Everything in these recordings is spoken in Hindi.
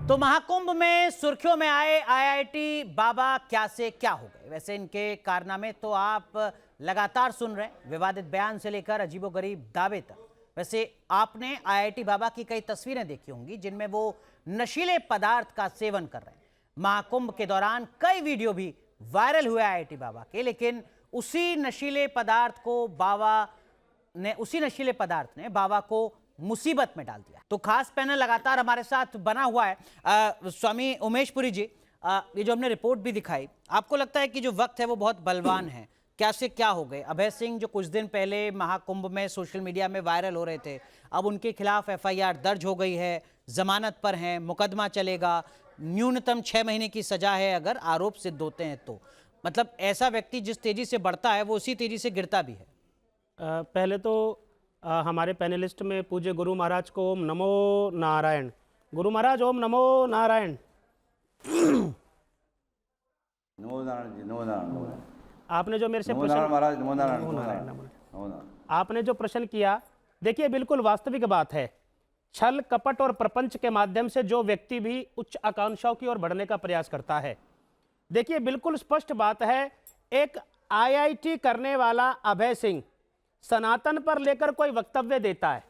तो महाकुंभ में सुर्खियों में आए आईआईटी बाबा क्या से क्या हो गए। वैसे इनके कारनामे तो आप लगातार सुन रहे हैं, विवादित बयान से लेकर अजीबोगरीब दावे तक। वैसे आपने आईआईटी बाबा की कई तस्वीरें देखी होंगी जिनमें वो नशीले पदार्थ का सेवन कर रहे हैं। महाकुंभ के दौरान कई वीडियो भी वायरल हुए आईआईटी बाबा के, लेकिन उसी नशीले पदार्थ ने बाबा को मुसीबत में डाल दिया। तो खास पैनल लगातार हमारे साथ बना हुआ है। स्वामी उमेश पुरी जी, ये जो हमने रिपोर्ट भी दिखाई, आपको लगता है कि जो वक्त है वो बहुत बलवान है? क्या से क्या हो गए? अभय सिंह जो कुछ दिन पहले महाकुंभ में सोशल मीडिया में वायरल हो रहे थे, अब उनके खिलाफ एफआईआर दर्ज हो गई है, जमानत पर हैं, मुकदमा चलेगा, न्यूनतम 6 महीने की सजा है अगर आरोप सिद्ध होते हैं तो। मतलब ऐसा व्यक्ति जिस तेजी से बढ़ता है वो उसी तेजी से गिरता भी है। पहले तो हमारे पैनलिस्ट में पूज्य गुरु महाराज को ओम नमो नारायण। गुरु महाराज ओम नमो नारायण। नमो नारायण जी, नमो नारायण, नमो नारायण। आपने जो मेरे से नमो नारायण महाराज, नमो नारायण, नमो नारायण, नमो नारायण। नमो नारायण। आपने जो प्रश्न किया, देखिए बिल्कुल वास्तविक बात है। छल कपट और प्रपंच के माध्यम से जो व्यक्ति भी उच्च आकांक्षाओं की ओर बढ़ने का प्रयास करता है, देखिए बिल्कुल स्पष्ट बात है, एक आईआईटी करने वाला अभय सिंह सनातन पर लेकर कोई वक्तव्य देता है,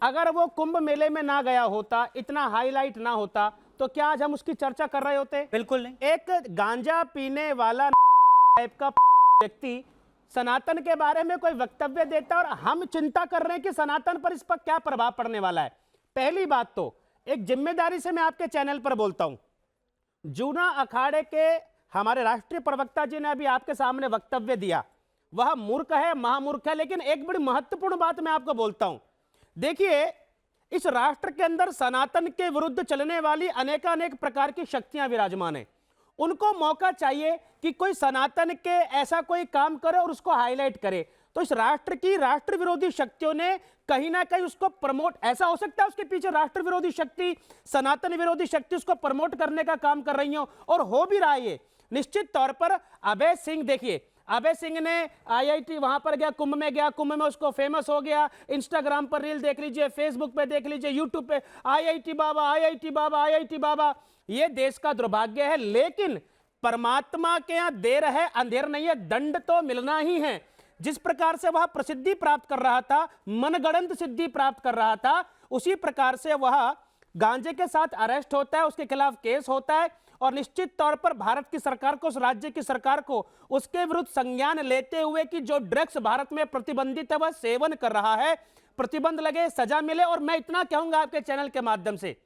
अगर वो कुंभ मेले में ना गया होता, इतना हाईलाइट ना होता, तो क्या आज हम उसकी चर्चा कर रहे होते? बिल्कुल नहीं। एक गांजा पीने वाला टाइप का व्यक्ति सनातन के बारे में कोई वक्तव्य देता और हम चिंता कर रहे हैं कि सनातन पर इस पर क्या प्रभाव पड़ने वाला है। पहली बात तो एक जिम्मेदारी से मैं आपके चैनल पर बोलता हूं, जूना अखाड़े के हमारे राष्ट्रीय प्रवक्ता जी ने अभी आपके सामने वक्तव्य दिया, वह मूर्ख है, महामूर्ख है। लेकिन एक बड़ी महत्वपूर्ण बात मैं आपको बोलता हूं, देखिए इस राष्ट्र के अंदर सनातन के विरुद्ध चलने वाली अनेकानेक प्रकार की शक्तियां विराजमान हैं। उनको मौका चाहिए कि कोई सनातन के ऐसा कोई काम करे और उसको हाईलाइट करे। तो इस राष्ट्र की राष्ट्र विरोधी शक्तियों ने कहीं ना कहीं उसको प्रमोट, ऐसा हो सकता है उसके पीछे राष्ट्र विरोधी शक्ति, सनातन विरोधी शक्ति उसको प्रमोट करने का काम कर रही हो, और हो भी रहा है ये निश्चित तौर पर। अभय सिंह, देखिए अभय सिंह ने आईआईटी वहां पर गया, कुंभ में गया, कुंभ में उसको फेमस हो गया, इंस्टाग्राम पर रील देख लीजिए, फेसबुक पे देख लीजिए, यूट्यूब पे आईआईटी बाबा, आईआईटी बाबा, आईआईटी बाबा। ये देश का दुर्भाग्य है, लेकिन परमात्मा के यहां देर है अंधेर नहीं है, दंड तो मिलना ही है। जिस प्रकार से वह प्रसिद्धि प्राप्त कर रहा था, मनगढ़ंत सिद्धि प्राप्त कर रहा था, उसी प्रकार से वह गांजे के साथ अरेस्ट होता है, उसके खिलाफ केस होता है, और निश्चित तौर पर भारत की सरकार को, उस राज्य की सरकार को उसके विरुद्ध संज्ञान लेते हुए कि जो ड्रग्स भारत में प्रतिबंधित है वह सेवन कर रहा है, प्रतिबंध लगे, सजा मिले। और मैं इतना कहूंगा आपके चैनल के माध्यम से,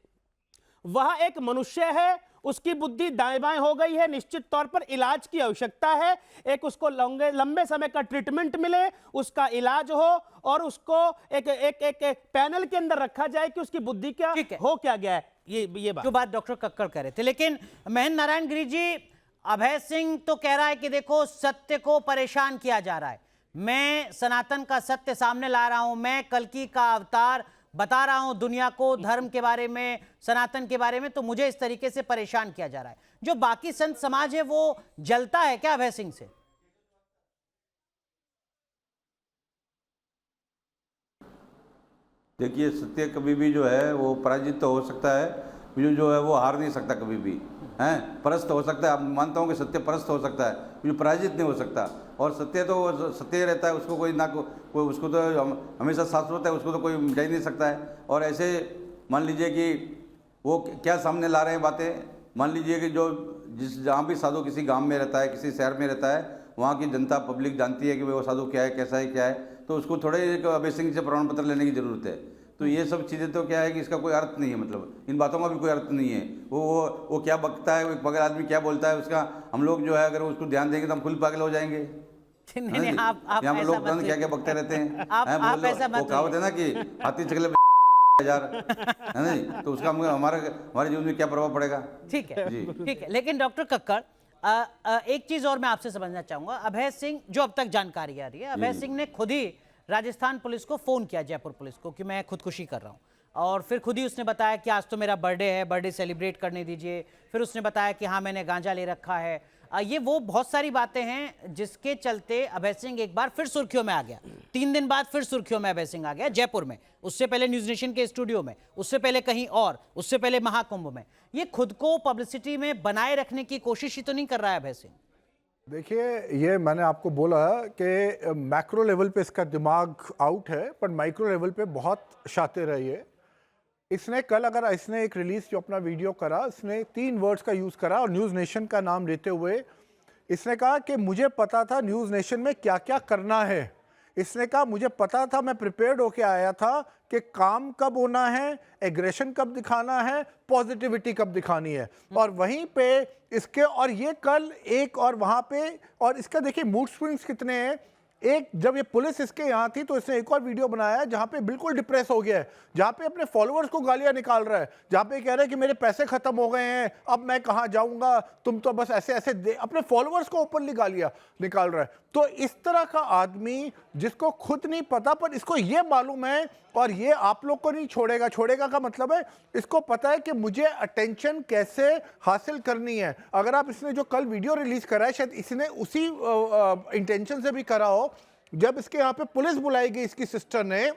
वह एक मनुष्य है, उसकी बुद्धि दाएं बाएं हो गई है, निश्चित तौर पर इलाज की आवश्यकता है, एक उसको लंबे समय का ट्रीटमेंट मिले, उसका इलाज हो, और उसको एक एक एक, एक पैनल के अंदर रखा जाए कि उसकी बुद्धि क्या हो क्या गया है। ये बात जो बात डॉक्टर कक्कड़ कह रहे थे। लेकिन महेंद्र नारायण गिरी जी, अभय सिंह तो कह रहा है कि देखो सत्य को परेशान किया जा रहा है, मैं सनातन का सत्य सामने ला रहा हूं, मैं कल्कि का अवतार बता रहा हूं दुनिया को, धर्म के बारे में, सनातन के बारे में, तो मुझे इस तरीके से परेशान किया जा रहा है। जो बाकी संत समाज है वो जलता है क्या अभय सिंह से? देखिए, सत्य कभी भी जो है वो पराजित तो हो सकता है, जो है वो हार नहीं सकता कभी भी, हैं, परास्त हो सकता है। आप मानता हूँ कि सत्य परास्त हो सकता है, जो पराजित नहीं हो सकता। और सत्य तो सत्य रहता है, उसको कोई ना कोई उसको तो हमेशा शाश्वत है, उसको तो कोई मिटा ही नहीं सकता है। और ऐसे मान लीजिए कि वो क्या सामने ला रहे हैं बातें, मान लीजिए कि जो जहाँ भी साधु किसी गाँव में रहता है, किसी शहर में रहता है, वहाँ की जनता पब्लिक जानती है कि वो साधु क्या है, कैसा है, क्या है, तो उसको थोड़े एक अभय सिंह से प्रमाण पत्र लेने की जरूरत है। तो ये सब चीज़ें तो क्या है कि इसका कोई अर्थ नहीं है, मतलब इन बातों का भी कोई अर्थ नहीं है। वो क्या बकता है, एक पागल आदमी क्या बोलता है, उसका हम लोग जो है अगर उसको ध्यान देंगे तो हम खुद पागल हो जाएंगे। नहीं, आप यहाँ लोग क्या क्या बकते रहते हैं, आप ऐसा मत, वो कहावत है ना कि हाथी चकले हजार है नहीं, तो उसका हमारे जीवन में क्या प्रभाव पड़ेगा? ठीक है जी, ठीक है। लेकिन डॉक्टर कक्कड़, एक चीज और मैं आपसे समझना चाहूंगा। अभय सिंह, जो अब तक जानकारी आ रही है, अभय सिंह ने खुद ही राजस्थान पुलिस को फोन किया, जयपुर पुलिस को, कि मैं खुदकुशी कर रहा हूं, और फिर खुद ही उसने बताया कि आज तो मेरा बर्थडे है, बर्थडे सेलिब्रेट करने दीजिए। फिर उसने बताया कि हाँ मैंने गांजा ले रखा है। ये वो बहुत सारी बातें हैं जिसके चलते अभय सिंह एक बार फिर सुर्खियों में आ गया। 3 दिन बाद फिर सुर्खियों में अभय सिंह आ गया, जयपुर में, उससे पहले न्यूज नेशन के स्टूडियो में, उससे पहले कहीं और, उससे पहले महाकुंभ में। ये खुद को पब्लिसिटी में बनाए रखने की कोशिश ही तो नहीं कर रहा है अभय सिंह? देखिए, ये मैंने आपको बोला कि मैक्रो लेवल पे इसका दिमाग आउट है, पर माइक्रो लेवल पे बहुत शातिर है ये। इसने कल, अगर इसने एक रिलीज जो अपना वीडियो करा, इसने 3 वर्ड्स का यूज़ करा और न्यूज़ नेशन का नाम लेते हुए इसने कहा कि मुझे पता था न्यूज़ नेशन में क्या क्या करना है। इसने कहा मुझे पता था, मैं प्रिपेयर्ड होके आया था कि काम कब होना है, एग्रेशन कब दिखाना है, पॉजिटिविटी कब दिखानी है। और वहीं पे इसके, और ये कल एक और वहाँ पे, और इसका देखिए मूड स्विंग्स कितने हैं। एक, जब ये पुलिस इसके यहाँ थी तो इसने एक और वीडियो बनाया जहाँ पे बिल्कुल डिप्रेस हो गया है, जहाँ पे अपने फॉलोअर्स को गालियाँ निकाल रहा है, जहाँ पे कह रहा है कि मेरे पैसे खत्म हो गए हैं, अब मैं कहाँ जाऊँगा, तुम तो बस ऐसे ऐसे अपने फॉलोअर्स को ओपनली गालियाँ निकाल रहा है। तो इस तरह का आदमी जिसको खुद नहीं पता पर इसको ये मालूम है, और ये आप लोग को नहीं छोड़ेगा। छोड़ेगा का मतलब है इसको पता है कि मुझे अटेंशन कैसे हासिल करनी है। अगर आप इसने जो कल वीडियो रिलीज करा है, शायद इसने उसी इंटेंशन से भी करा हो। जब इसके यहाँ पे पुलिस बुलाई गई इसकी सिस्टर ने,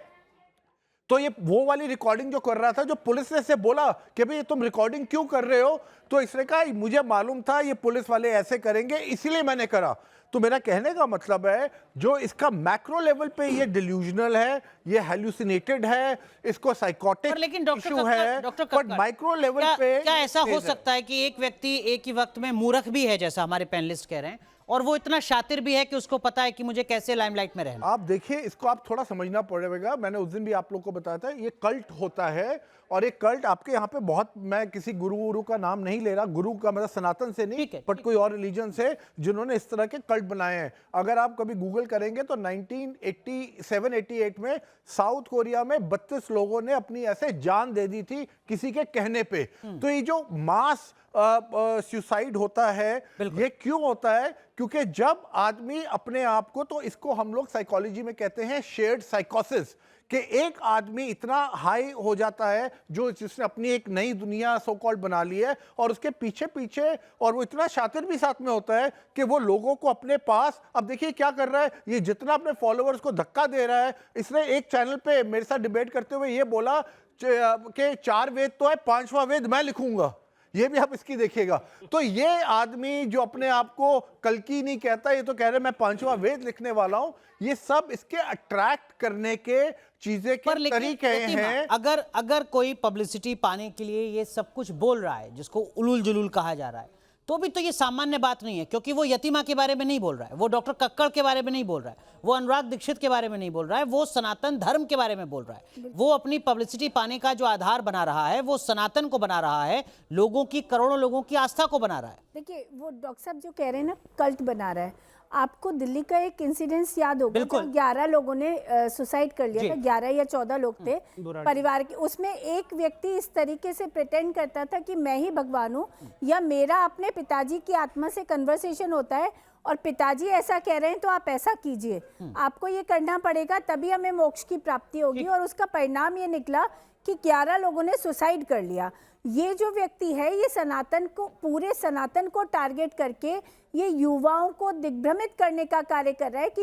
तो ये वो वाली रिकॉर्डिंग जो कर रहा था, जो पुलिस ने से बोला कि भाई तुम रिकॉर्डिंग क्यों कर रहे हो, तो इसने कहा मुझे मालूम था ये पुलिस वाले ऐसे करेंगे, इसीलिए मैंने करा। तो मेरा कहने का मतलब है जो इसका मैक्रो लेवल पे ये डिल्यूजनल है, ये हेलुसिनेटेड है, इसको साइकोटिक लेकिन इशू है, बट माइक्रो लेवल पे क्या ऐसा हो सकता है कि एक व्यक्ति एक ही वक्त में मूर्ख भी है, जैसा हमारे पैनलिस्ट कह रहे हैं, और वो इतना शातिर भी है कि उसको पता है कि मुझे कैसे लाइमलाइट में रहना? आप देखिए, इसको आप थोड़ा समझना पड़ेगा। मैंने उस दिन भी आप लोग को बताया था, ये कल्ट होता है, और ये कल्ट आपके यहाँ पे बहुत, मैं किसी गुरु का नाम नहीं ले रहा, गुरु का मतलब सनातन से नहीं, बट कोई और रिलीजन से जिन्होंने इस तरह के कल्ट बनाए हैं। अगर आप कभी गूगल करेंगे तो 1987-88 में साउथ कोरिया में 32 लोगों ने अपनी ऐसे जान दे दी थी किसी के कहने पे। तो ये जो मास सुसाइड होता है, ये क्यों होता है? क्योंकि जब आदमी अपने आप को, तो इसको हम लोग साइकोलॉजी में कहते हैं शेयर्ड साइकोसिस, कि एक आदमी इतना हाई हो जाता है जो जिसने अपनी एक नई दुनिया सो कॉल्ड बना ली है, और उसके पीछे पीछे, और वो इतना शातिर भी साथ में होता है कि वो लोगों को अपने पास, अब देखिए क्या कर रहा है, ये जितना अपने फॉलोअर्स को धक्का दे रहा है। इसने एक चैनल पे मेरे साथ डिबेट करते हुए ये बोला कि 4 वेद तो है, 5वां वेद मैं लिखूंगा। ये भी आप इसकी देखिएगा। तो ये आदमी जो अपने आप को कल्कि नहीं कहता, ये तो कह रहे मैं 5वां वेद लिखने वाला हूं। ये सब इसके अट्रैक्ट करने के चीजें के तरीके हैं। अगर कोई पब्लिसिटी पाने के लिए ये सब कुछ बोल रहा है, जिसको उलूल जुलूल कहा जा रहा है, तो भी तो ये सामान्य बात नहीं है, क्योंकि वो यतीमा के बारे में नहीं बोल रहा है, वो डॉक्टर कक्कड़ के बारे में नहीं बोल रहा है, वो अनुराग दीक्षित के बारे में नहीं बोल रहा है, वो सनातन धर्म के बारे में बोल रहा है। वो अपनी पब्लिसिटी पाने का जो आधार बना रहा है, वो सनातन को बना रहा है, लोगों की, करोड़ों लोगों की आस्था को बना रहा है। देखिए, वो डॉक्टर साहब जो कह रहे हैं ना, कल्ट बना रहा है। आपको दिल्ली का एक इंसिडेंस याद होगा, जब 11 लोगों ने सुसाइड कर लिया था, 11 या 14 लोग थे परिवार के। उसमें एक व्यक्ति इस तरीके से प्रिटेंड करता था कि मैं ही भगवान हूँ, या मेरा अपने पिताजी की आत्मा से कन्वर्सेशन होता है, और पिताजी ऐसा कह रहे हैं तो आप ऐसा कीजिए, आपको ये करना पड़ेगा, तभी हमें मोक्ष की प्राप्ति होगी। और उसका परिणाम ये निकला कि 11 लोगों ने सुसाइड कर लिया। ये जो व्यक्ति है, ये सनातन को, पूरे सनातन को टारगेट करके ये युवाओं को दिग्भ्रमित करने का कार्य कर रहा है कि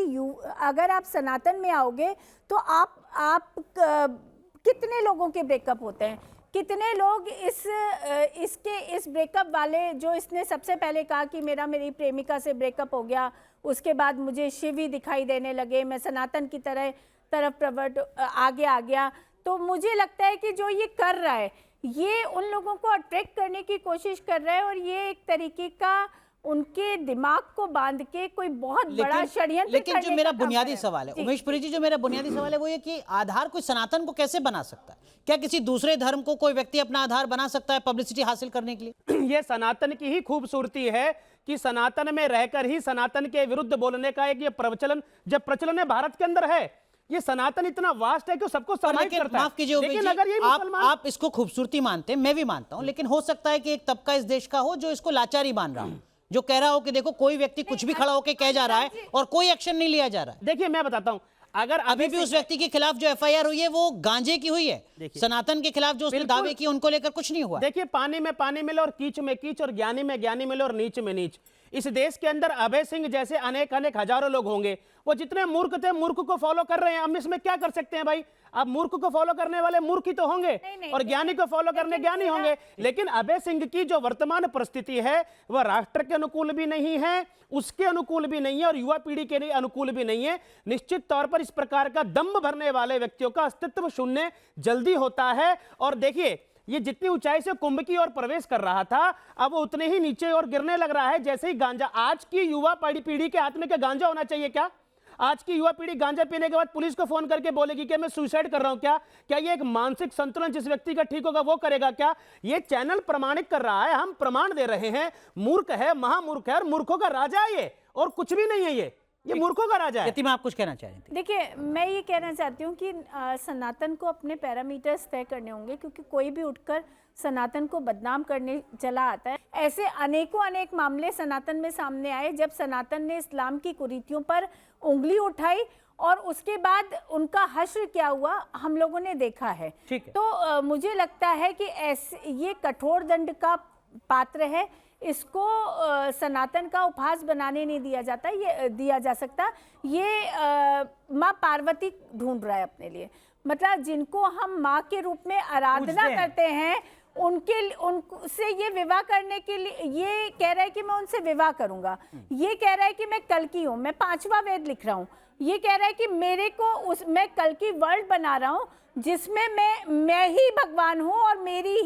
अगर आप सनातन में आओगे तो आप कितने लोगों के ब्रेकअप होते हैं, कितने लोग इस ब्रेकअप वाले, जो इसने सबसे पहले कहा कि मेरी प्रेमिका से ब्रेकअप हो गया, उसके बाद मुझे शिव ही दिखाई देने लगे, मैं सनातन की तरफ प्रवर्ट आगे आ गया। तो मुझे लगता है कि जो ये कर रहा है, ये उन लोगों को अट्रैक्ट करने की कोशिश कर रहा है, और ये एक तरीके का उनके दिमाग को बांध के कोई बहुत बड़ा षड्यंत्र। लेकिन जो मेरा बुनियादी सवाल है उमेश पुरी जी, जो मेरा बुनियादी सवाल है वो ये कि आधार कोई सनातन को कैसे बना सकता है? क्या किसी दूसरे धर्म को कोई व्यक्ति अपना आधार बना सकता है पब्लिसिटी हासिल करने के लिए? ये सनातन की ही खूबसूरती है कि सनातन में रहकर ही सनातन के विरुद्ध बोलने का एक ये प्रचलन है भारत के अंदर है। ये सनातन इतना वास्ट है कि सबको समाहित करता है। माफ कीजिए लेकिन अगर ये आप इसको खूबसूरती मानते हैं, मैं भी मानता हूं, लेकिन हो सकता है कि एक तबका इस देश का हो जो इसको लाचारी मान रहा हो, जो कह रहा हो कि देखो कोई व्यक्ति कुछ भी खड़ा होकर कह जा रहा है और कोई एक्शन नहीं लिया जा रहा है। देखिए, मैं बताता हूं, अगर अभी भी उस व्यक्ति के खिलाफ जो एफआईआर हुई है वो गांजे की हुई है, सनातन के खिलाफ जो उसने दावे किए उनको लेकर कुछ नहीं हुआ। देखिए, पानी में पानी मिले और कीच में कीच, और ज्ञानी में ज्ञानी मिले और नीच में नीच। इस देश के अंदर अभय सिंह जैसे अनेक अनेक हजारों लोग होंगे, वो जितने मूर्ख थे मूर्ख को फॉलो कर रहे हैं। हम इसमें क्या कर सकते हैं भाई? अब मूर्ख को फॉलो करने वाले मूर्ख ही तो होंगे और ज्ञानी को फॉलो करने ज्ञानी होंगे। लेकिन अभय सिंह की जो वर्तमान परिस्थिति है वह राष्ट्र के अनुकूल भी नहीं है, उसके अनुकूल भी नहीं है और युवा पीढ़ी के लिए अनुकूल भी नहीं है। निश्चित तौर पर इस प्रकार का दंभ भरने वाले व्यक्तियों का अस्तित्व शून्य जल्दी होता है। और देखिए, ये जितनी ऊंचाई से कुंभ की ओर प्रवेश कर रहा था, अब वो उतने ही नीचे और गिरने लग रहा है जैसे ही गांजा। आज की युवा पीढ़ी के हाथ में क्या गांजा होना चाहिए क्या? आज की युवा पीढ़ी गांजा पीने के बाद पुलिस को फोन करके बोलेगी कि मैं सुसाइड कर रहा हूं क्या? क्या ये एक मानसिक संतुलन जिस व्यक्ति का ठीक होगा वो करेगा क्या? ये चैनल प्रमाणित कर रहा है, हम प्रमाण दे रहे हैं। मूर्ख है, महामूर्ख है और मूर्खों का राजा है ये, और कुछ भी नहीं है ये मूर्खों का राजा है। यतिमा, आप कुछ कहना चाह रही थी? देखिए, मैं ये कहना चाहती हूँ कि सनातन को अपने पैरामीटर्स तय करने होंगे, क्योंकि कोई भी उठकर सनातन को बदनाम करने चला आता है। ऐसे अनेक मामले सनातन में सामने आए जब सनातन ने इस्लाम की कुरीतियों पर उंगली उठाई और उसके बाद उनका हश्र क्या हुआ हम लोगों ने देखा है। ठीक है। तो मुझे लगता है कि ऐसे ये कठोर दंड का पात्र है, इसको सनातन का उपहास बनाने नहीं दिया जाता, ये दिया जा सकता। ये माँ पार्वती ढूंढ रहा है अपने लिए, मतलब जिनको हम माँ के रूप में आराधना करते हैं उनसे ये विवाह करने के लिए ये कह रहा है कि मैं उनसे विवाह करूंगा। ये कह रहा है कि मैं कल्कि हूँ, मैं 5वां वेद लिख रहा हूँ। ये कह रहा है कि मैं कल्कि वर्ल्ड बना रहा हूँ जिसमें मैं ही भगवान हूँ और मेरी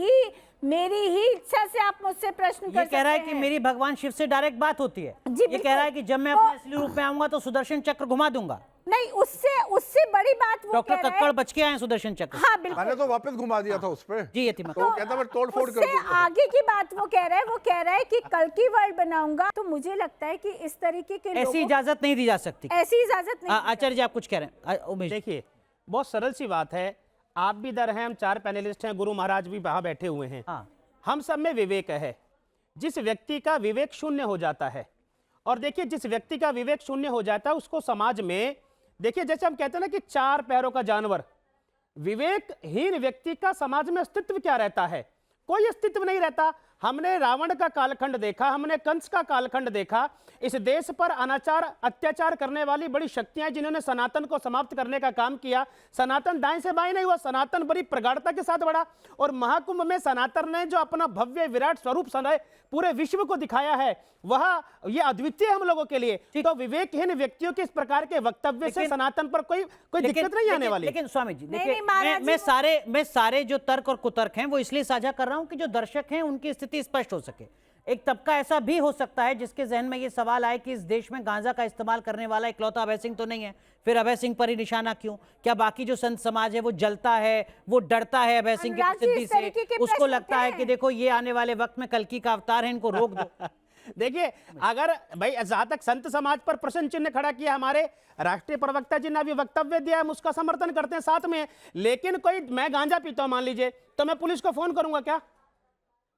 ही इच्छा से आप मुझसे प्रश्न कर सकते हैं। ये कह रहा है कि मेरी भगवान शिव से डायरेक्ट बात होती है। ये कह रहा है कि जब मैं अपने असली रूप में आऊंगा तो सुदर्शन चक्र घुमा दूंगा। नहीं, उससे बड़ी बात वो डॉक्टर कक्कड़ बच के आए सुदर्शन चक्र। हाँ बिल्कुल, मैंने तो वापस घुमा दिया था उस पे। जी यतिमा, तो कहता मैं तोड़ फोड़ कर उससे दूंगा। आगे की बात वो कह रहा है कि कल की वर्ल्ड बनाऊंगा। तो मुझे लगता है कि इस तरीके के ऐसी इजाजत नहीं दी जा सकती। ऐसी इजाजत नहीं। आचार्य जी, आप कुछ कह रहे हैं? उमेश, देखिए, बहुत सरल सी बात है। आप भी इधर हैं, हम 4 पैनलिस्ट हैं, गुरु महाराज भी वहां बैठे हुए हैं। हाँ। हम सब में विवेक है। जिस व्यक्ति का विवेक शून्य हो जाता है, और देखिए जिस व्यक्ति का विवेक शून्य हो जाता है उसको समाज में, देखिए जैसे हम कहते हैं ना कि 4 पैरों का जानवर, विवेकहीन व्यक्ति का समाज में अस्तित्व क्या रहता है? कोई अस्तित्व नहीं रहता। हमने रावण का कालखंड देखा, हमने कंस का कालखंड देखा। इस देश पर अनाचार अत्याचार करने वाली बड़ी शक्तियां जिन्होंने सनातन को समाप्त करने का काम किया। सनातन दाएं से बाएं नहीं हुआ, सनातन बड़ी प्रगाढ़ता के साथ बढ़ा। और महाकुंभ में सनातन ने जो अपना भव्य विराट स्वरूप पूरे विश्व को दिखाया है, वह ये अद्वितीय हम लोगों के लिए। तो विवेकहीन व्यक्तियों के इस प्रकार के वक्तव्य से सनातन पर कोई दिक्कत नहीं आने वाली। लेकिन स्वामी जी नहीं, देखिए, महाराज जी, मैं सारे जो तर्क और कुतर्क हैं वो इसलिए साझा कर रहा हूं कि जो दर्शक हैं उनकी स्थिति स्पष्ट हो सके। एक तबका ऐसा भी हो सकता है जिसके जहन में ये सवाल आए कि इस देश में गांजा का इस्तेमाल करने वाला इकलौता अभय सिंह तो नहीं है, फिर अभय सिंह पर ही निशाना क्यों? क्या बाकी जो संत समाज है वो जलता है, वो डरता है अभय सिंह की प्रसिद्धि से? उसको लगता है कि देखो ये आने वाले वक्त में कल्कि का अवतार है, इनको रोक दो। देखिए, अगर भाई जहां तक संत समाज पर प्रश्न चिन्ह खड़ा किया, हमारे राष्ट्रीय प्रवक्ता जी ने अभी वक्तव्य दिया, हम उसका समर्थन करते हैं साथ में। लेकिन कोई, मैं गांजा पीता हूं मान लीजिए, तो मैं पुलिस को फोन करूंगा क्या?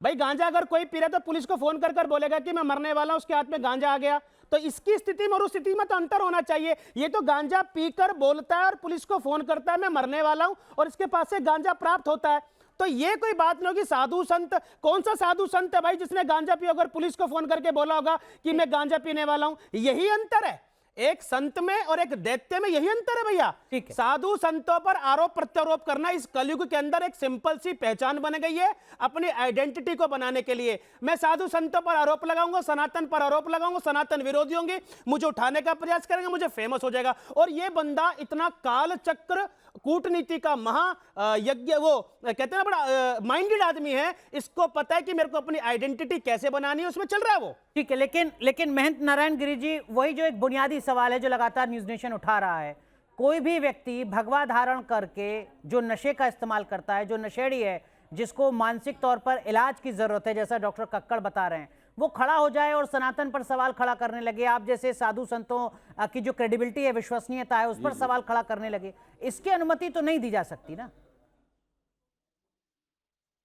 भाई गांजा अगर कोई पी रहा तो पुलिस को फोन कर बोलेगा कि मैं मरने वाला हूं, उसके हाथ में गांजा आ गया। तो इसकी स्थिति में और उस स्थिति में तो अंतर होना चाहिए। ये तो गांजा पीकर बोलता है और पुलिस को फोन करता है मैं मरने वाला हूं, और इसके पास से गांजा प्राप्त होता है। तो ये कोई बात नहीं होगी। साधु संत, कौन सा साधु संत है भाई जिसने गांजा पिया अगर पुलिस को फोन करके बोला होगा कि मैं गांजा पीने वाला हूं? यही अंतर है एक संत में और एक दैत्य में, यही अंतर है भैया। ठीक है। साधु संतों पर आरोप प्रत्यारोप करना इस कलयुग के अंदर एक सिंपल सी पहचान बन गई है अपनी आइडेंटिटी को बनाने के लिए। मैं साधु संतों पर आरोप लगाऊंगा, सनातन पर आरोप लगाऊंगा, सनातन विरोधी होंगे, मुझे उठाने का प्रयास करेंगे, मुझे फेमस हो जाएगा। और ये बंदा इतना काल चक्र कूटनीति का महा यज्ञ, वो कहते हैं ना बड़ा माइंडेड आदमी है, इसको पता है कि मेरे को अपनी आइडेंटिटी कैसे बनानी है, उसमें चल रहा है वो। ठीक है, लेकिन महंत नारायण गिरी जी, वही जो एक बुनियादी सवाल है जो लगातार न्यूज नेशन उठा रहा है, कोई भी व्यक्ति भगवा धारण करके जो नशे का इस्तेमाल करता है, जो नशेड़ी है, जिसको मानसिक तौर पर इलाज की जरूरत है, जैसा डॉक्टर कक्कड़ बता रहे हैं, वो खड़ा हो जाए और सनातन पर सवाल खड़ा करने लगे, आप जैसे साधु संतों की जो क्रेडिबिलिटी है, विश्वसनीयता है, उस पर सवाल खड़ा करने लगे, इसकी अनुमति तो नहीं दी जा सकती ना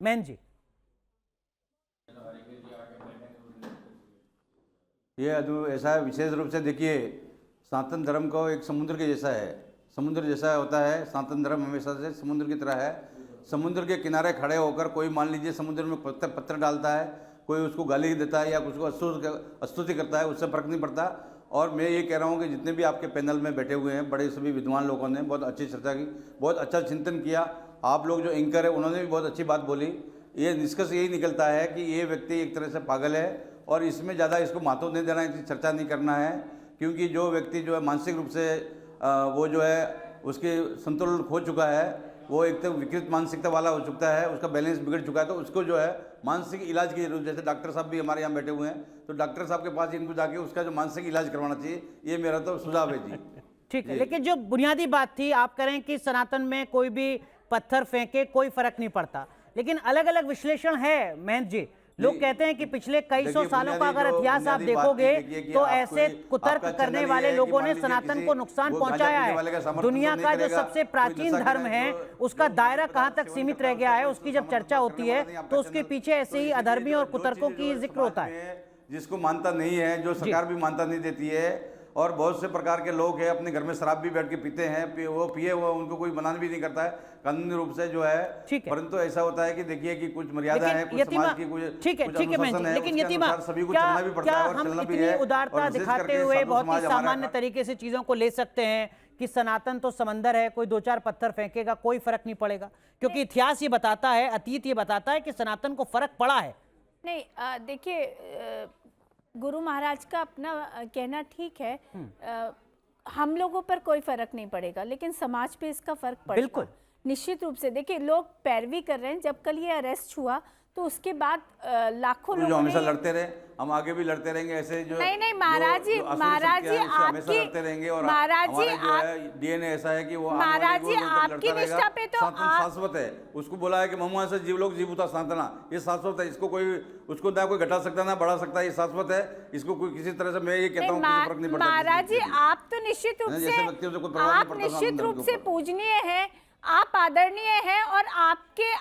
मैन जी? ये ऐसा है, विशेष रूप से देखिए, सनातन धर्म को एक समुद्र के जैसा है, समुद्र जैसा होता है सनातन धर्म, हमेशा से समुद्र की तरह है। समुद्र के किनारे खड़े होकर कोई मान लीजिए समुद्र में पत्थर डालता है, कोई उसको गाली देता है या उसको स्तुति करता है, उससे फर्क नहीं पड़ता। और मैं ये कह रहा हूँ कि जितने भी आपके पैनल में बैठे हुए हैं बड़े सभी विद्वान लोगों ने बहुत अच्छी चर्चा की, बहुत अच्छा चिंतन किया। आप लोग जो एंकर है उन्होंने भी बहुत अच्छी बात बोली। ये निष्कर्ष यही निकलता है कि ये व्यक्ति एक तरह से पागल है और इसमें ज़्यादा इसको महत्व नहीं देना, इसकी चर्चा नहीं करना है, क्योंकि जो व्यक्ति जो है मानसिक रूप से वो जो है उसके संतुलन खो चुका है, वो एक तो विकृत मानसिकता वाला हो चुका है, उसका बैलेंस बिगड़ चुका है, तो उसको जो है मानसिक इलाज की जरूरत। जैसे डॉक्टर साहब भी हमारे यहाँ बैठे हुए हैं, तो डॉक्टर साहब के पास इनको जाके उसका जो मानसिक इलाज करवाना चाहिए, ये मेरा तो सुझाव है जी। ठीक है, लेकिन जो बुनियादी बात थी, आप कह रहे हैं कि सनातन में कोई भी पत्थर फेंके कोई फर्क नहीं पड़ता, लेकिन अलग अलग विश्लेषण है महंत जी। लोग कहते हैं कि पिछले कई सौ सालों का अगर इतिहास आप देखोगे तो ऐसे कुतर्क करने वाले लोगों ने सनातन को नुकसान पहुंचाया है। दुनिया का जो सबसे प्राचीन धर्म है उसका दायरा कहां तक सीमित रह गया है, उसकी जब चर्चा होती है तो उसके पीछे ऐसे ही अधर्मी और कुतर्कों की जिक्र होता है। जिसको मानता नहीं है, जो सरकार भी मानता नहीं देती है, और बहुत से प्रकार के लोग हैं अपने घर में शराब भी बैठ के पीते हैं, वो पिए हुए उनको कोई मना भी नहीं करता है कानूनी रूप से जो है। परंतु ऐसा होता है कि देखिए कि कुछ मर्यादा है, कुछ समाज की कुछ ठीक है अनुशासन है, लेकिन उसके अनुसार सभी को चलना भी पड़ता है और चलना भी है। उदारता दिखाते हुए बहुत ही सामान्य तरीके से चीजों को ले सकते हैं कि सनातन तो समंदर है, कोई दो चार पत्थर फेंकेगा कोई फर्क नहीं पड़ेगा, क्योंकि इतिहास ये बताता है, अतीत ये बताता है कि सनातन को फर्क पड़ा है। नहीं, देखिए गुरु महाराज का अपना कहना ठीक है, हम लोगों पर कोई फर्क नहीं पड़ेगा, लेकिन समाज पे इसका फर्क पड़ेगा बिल्कुल निश्चित रूप से। देखिए लोग पैरवी कर रहे हैं, जब कल ये अरेस्ट हुआ तो उसके बाद लाखों लोग हमेशा लड़ते रहे, हम आगे भी लड़ते रहेंगे ऐसे। जो नहीं महाराज जी, महाराज जी हमेशा लड़ते रहेंगे, और महाराज जी डीएनए ऐसा है कि वो महाराज जी आपकी निष्ठा पे तो शाश्वत है। उसको बोला है कि महुआ से जीव लोग जीवता साधना, ये शाश्वत है, इसको कोई उसको ना कोई घटा सकता ना बढ़ा सकता, ये शाश्वत है, इसको कोई किसी तरह से मैं ये कहता हूँ फर्क नहीं पड़ता। महाराज जी आप तो निश्चित रूप से पूजनीय है, आप आदरणीय हैं, और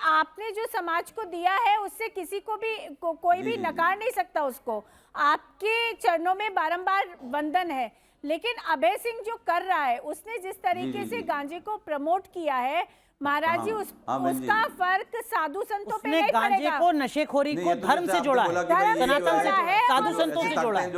आपने जो समाज को दिया है उससे किसी को भी कोई भी नकार नहीं सकता उसको। आपके चरणों में बारंबार वंदन है, लेकिन अभय सिंह जो कर रहा है, उसने जिस तरीके से गांजे को प्रमोट किया है महाराज जी, उसका फर्क साधु संतों पे नहीं पड़ेगा। गांजे को, नशेखोरी को धर्म से जोड़ा है, सनातन से, साधु संतों से जोड़ा है।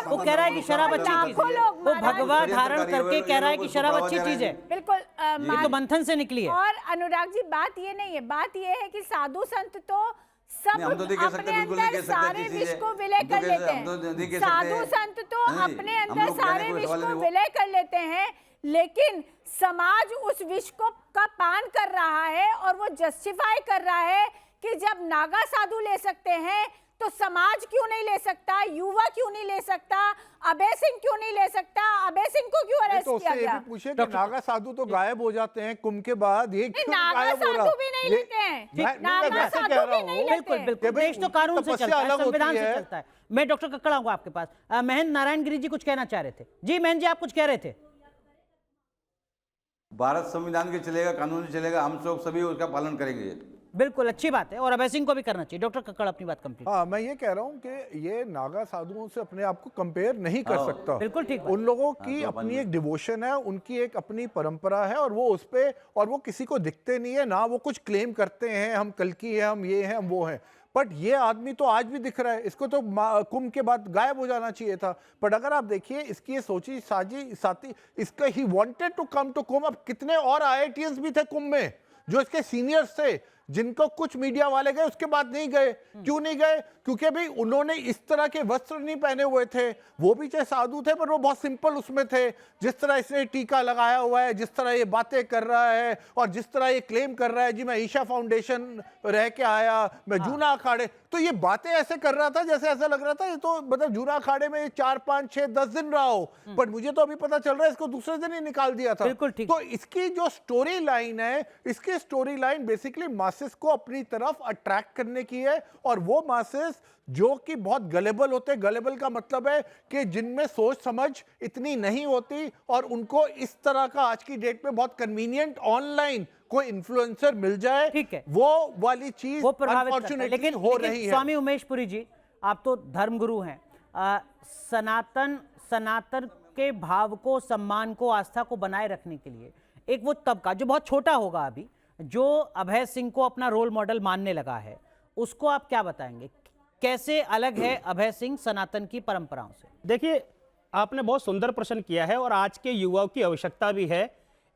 वो कह रहा है कि शराब अच्छी चीज है, वो भगवा धारण करके कह रहा है कि शराब अच्छी चीज है। बिल्कुल, ये तो मंथन से निकली है। और अनुराग जी बात ये नहीं है, बात ये है कि साधु संत तो सब अपने अंदर सारे विष को विलय कर लेते हैं। साधु संत तो अपने अंदर सारे विष को विलय कर लेते हैं, लेकिन समाज उस विष को का पान कर रहा है और वो जस्टिफाई कर रहा है कि जब नागा साधु ले सकते हैं तो समाज क्यों नहीं ले सकता, युवा क्यों नहीं ले सकता, अभय सिंह क्यों नहीं ले सकता, अभय सिंह को क्यों अरेस्ट किया गया? पूछे कि नागा साधु तो गायब हो जाते हैं कुंभ के बाद, ये क्यों गायब हो रहा? नागा साधु भी नहीं लेते हैं, नागा साधु भी नहीं लेते। बिल्कुल बिल्कुल, देश तो कानून से चलता है, संविधान से चलता है। मैं डॉक्टर कक्कड़ आऊंगा आपके पास। महंत नारायण गिरी जी कुछ कहना चाह रहे थे। जी महंत जी, आप कुछ कह रहे थे। भारत संविधान के चलेगा, कानून से चलेगा, हम लोग सभी उसका पालन करेंगे। बिल्कुल अच्छी बात है, और अभय सिंह को भी करना चाहिए। डॉक्टर कक्कड़ अपनी बात कंप्लीट। हाँ, मैं ये कह रहा हूँ कि ये नागा साधुओं से अपने आप को कंपेयर नहीं कर सकता। बिल्कुल ठीक। उन लोगों की अपनी एक डिवोशन है, उनकी एक अपनी परंपरा है, और वो उस पे, और वो किसी को दिखते नहीं है ना, वो कुछ क्लेम करते हैं हम कल की है, हम ये हैं, हम वो हैं। बट ये आदमी तो आज भी दिख रहा है, इसको तो कुंभ के बाद गायब हो जाना चाहिए था। बट अगर आप देखिए इसकी ये सोची साजी साथी, इसका ही wanted to come to Kumbh. अब कितने और IITians भी थे कुंभ में जो इसके सीनियर्स थे, जिनको कुछ मीडिया वाले गए, उसके बाद नहीं गए। क्यों नहीं गए? क्योंकि भाई उन्होंने इस तरह के वस्त्र नहीं पहने हुए थे। वो भी चाहे साधु थे, पर वो बहुत सिंपल उसमें थे। जिस तरह इसने टीका लगाया हुआ है, जिस तरह ये बातें कर रहा है, और जिस तरह ये क्लेम कर रहा है जी मैं ईशा फाउंडेशन रह के आया, मैं जूना अखाड़े, तो ये बातें ऐसे कर रहा था जैसे ऐसा लग रहा था ये तो मतलब जूना अखाड़े में 4, 5, 6, 10 दिन रहा हो। बट मुझे तो अभी पता चल रहा है इसको दूसरे दिन ही निकाल दिया था। तो इसकी जो स्टोरी लाइन है, इसकी स्टोरी लाइन बेसिकली मासेस को अपनी तरफ अट्रैक्ट करने की है, और वो मासेस जो कि बहुत गलेबल होते हैं। गलेबल का मतलब है कि जिनमें सोच समझ इतनी नहीं होती, और उनको इस तरह का आज की डेट में बहुत कन्वीनियंट ऑनलाइन कोई इन्फ्लुएंसर मिल जाए, ठीक है, वो वाली चीज अनफॉर्चुनेटली हो रही है। स्वामी उमेश पुरी जी, आप तो धर्मगुरु हैं, सनातन के भाव को, सम्मान को, आस्था को बनाए रखने के लिए एक वो तबका जो बहुत छोटा होगा अभी, जो अभय सिंह को अपना रोल मॉडल मानने लगा है, उसको आप क्या बताएंगे? कैसे अलग है अभय सिंह सनातन की परंपराओं से? देखिए, आपने बहुत सुंदर प्रश्न किया है और आज के युवाओं की आवश्यकता भी है।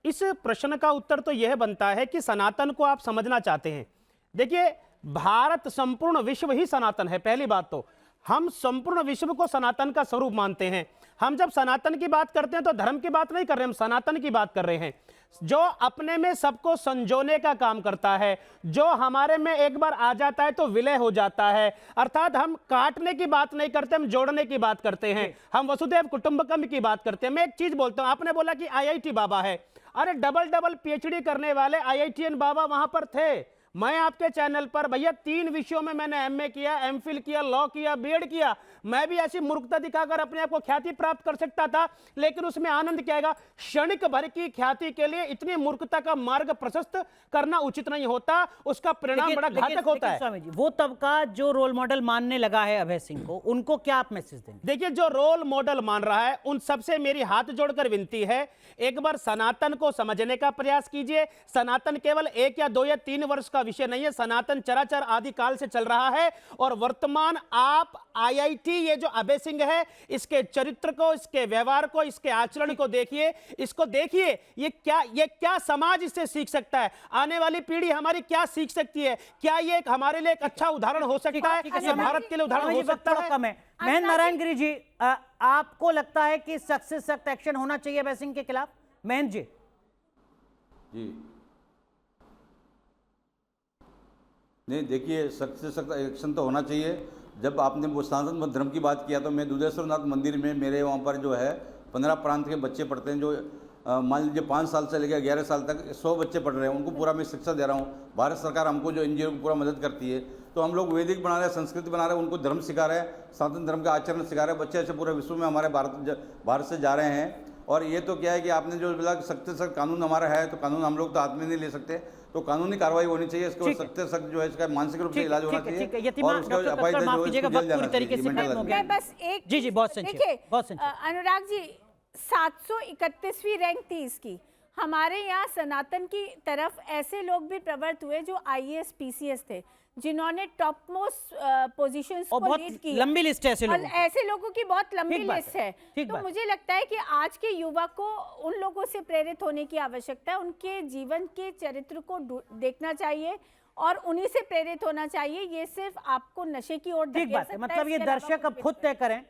इस प्रश्न का उत्तर तो यह बनता है कि सनातन को आप समझना चाहते हैं। देखिए, भारत संपूर्ण विश्व ही सनातन है। पहली बात तो हम संपूर्ण विश्व को सनातन का स्वरूप मानते हैं। हम जब सनातन की बात करते हैं तो धर्म की बात नहीं कर रहे, हम सनातन की बात कर रहे हैं, जो अपने में सबको संजोने का काम करता है, जो हमारे में एक बार आ जाता है तो विलय हो जाता है। अर्थात हम काटने की बात नहीं करते, हम जोड़ने की बात करते हैं, हम वसुधैव कुटुंबकम की बात करते हैं। मैं एक चीज बोलता हूं, आपने बोला कि आईआईटी बाबा है, अरे डबल पीएचडी करने वाले आईआईटीएन बाबा वहां पर थे। मैं आपके चैनल पर भैया 3 विषयों में मैंने एमए किया, एमफिल किया, लॉ किया, बीएड किया। मैं भी ऐसी मूर्खता दिखाकर अपने आप को ख्याति प्राप्त कर सकता था, लेकिन उसमें आनंद क्या आएगा? क्षणिक भर की ख्याति के लिए इतनी मूर्खता का मार्ग प्रशस्त करना उचित नहीं होता, उसका परिणाम बड़ा घातक होता है। स्वामी जी, वो तबका जो रोल मॉडल मानने लगा है अभय सिंह को, उनको क्या आप मैसेज देंगे? देखिए, जो रोल मॉडल मान रहा है उन सबसे मेरी हाथ जोड़कर विनती है, एक बार सनातन को समझने का प्रयास कीजिए। सनातन केवल 1 या 2 या 3 वर्ष का विषय नहीं है, सनातन चराचर आदि काल से चल रहा है। और वर्तमान आप आईआईटी, ये जो अभय सिंह है, इसके चरित्र को, इसके व्यवहार को, इसके आचरण को देखिए, इसको देखिए, ये क्या समाज इससे सीख सकता है? आने वाली पीढ़ी हमारी क्या सीख सकती है? क्या ये हमारे लिए एक अच्छा उदाहरण हो सकता है? ये भारत के लिए उदाहरण हो सकता है? कम है। महेंद्र नारायण गिरी जी, आपको लगता है कि सख्त से सख्त एक्शन होना चाहिए अभय सिंह के खिलाफ? महेंद्र जी। जी नहीं, देखिए, सख्त से सख्त एक्शन तो होना चाहिए। जब आपने वो सनातन धर्म की बात किया तो मैं दुधेश्वर नाथ मंदिर में, मेरे वहाँ पर जो है 15 प्रांत के बच्चे पढ़ते हैं, जो मान लीजिए 5 साल से लेकर 11 साल तक 100 बच्चे पढ़ रहे हैं, उनको पूरा मैं शिक्षा दे रहा हूँ। भारत सरकार हमको जो एनजीओ को पूरा मदद करती है, तो हम लोग वैदिक बना रहे हैं, संस्कृत बना रहे हैं, उनको धर्म सिखा रहे हैं, सनातन धर्म का आचरण सिखा रहे हैं। बच्चे ऐसे पूरे विश्व में हमारे भारत से जा रहे हैं। और ये तो क्या है कि आपने जो बोला सख्त से सख्त कानून हमारा है, तो कानून हम लोग तो हाथ में नहीं ले सकते, तो कानूनी कार्रवाई होनी चाहिए। इसके बाद सख्त से सख्त जो है इसका मानसिक रूप से इलाज होना चाहिए। और उसका अपाहिज जो है इसको जेल जाना चाहिए। मैं बस एक जी बहुत संक्षेप, देखिए, बहुत संक्षेप। अनुराग जी, 731वीं रैंक थी इसकी। हमारे यहाँ सनातन की तरफ ऐसे लोग भी प्रवृत्त हुए जो आईएएस पीसीएस थे, जिन्होंने टॉप मोस्ट पोजीशंस को लीड किया। लंबी लिस्ट है ऐसे लोगों की। ऐसे लोगों की बहुत लंबी लिस्ट है। ठीक तो बात। मुझे लगता है कि आज के युवा को उन लोगों से प्रेरित होने की आवश्यकता है, उनके जीवन के चरित्र को देखना चाहिए और उन्हीं से प्रेरित होना चाहिए। ये सिर्फ आपको नशे की ओर ठीक बात है, मतलब ये दर्शक अब खुद तय करें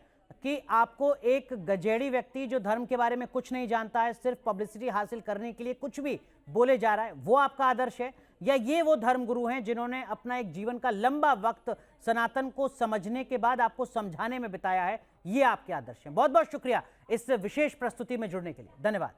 कि आपको एक गजेड़ी व्यक्ति जो धर्म के बारे में कुछ नहीं जानता है, सिर्फ पब्लिसिटी हासिल करने के लिए कुछ भी बोले जा रहा है, वो आपका आदर्श है, या ये वो धर्मगुरु हैं जिन्होंने अपना एक जीवन का लंबा वक्त सनातन को समझने के बाद आपको समझाने में बिताया है, ये आपके आदर्श हैं? बहुत बहुत शुक्रिया इस विशेष प्रस्तुति में जुड़ने के लिए, धन्यवाद।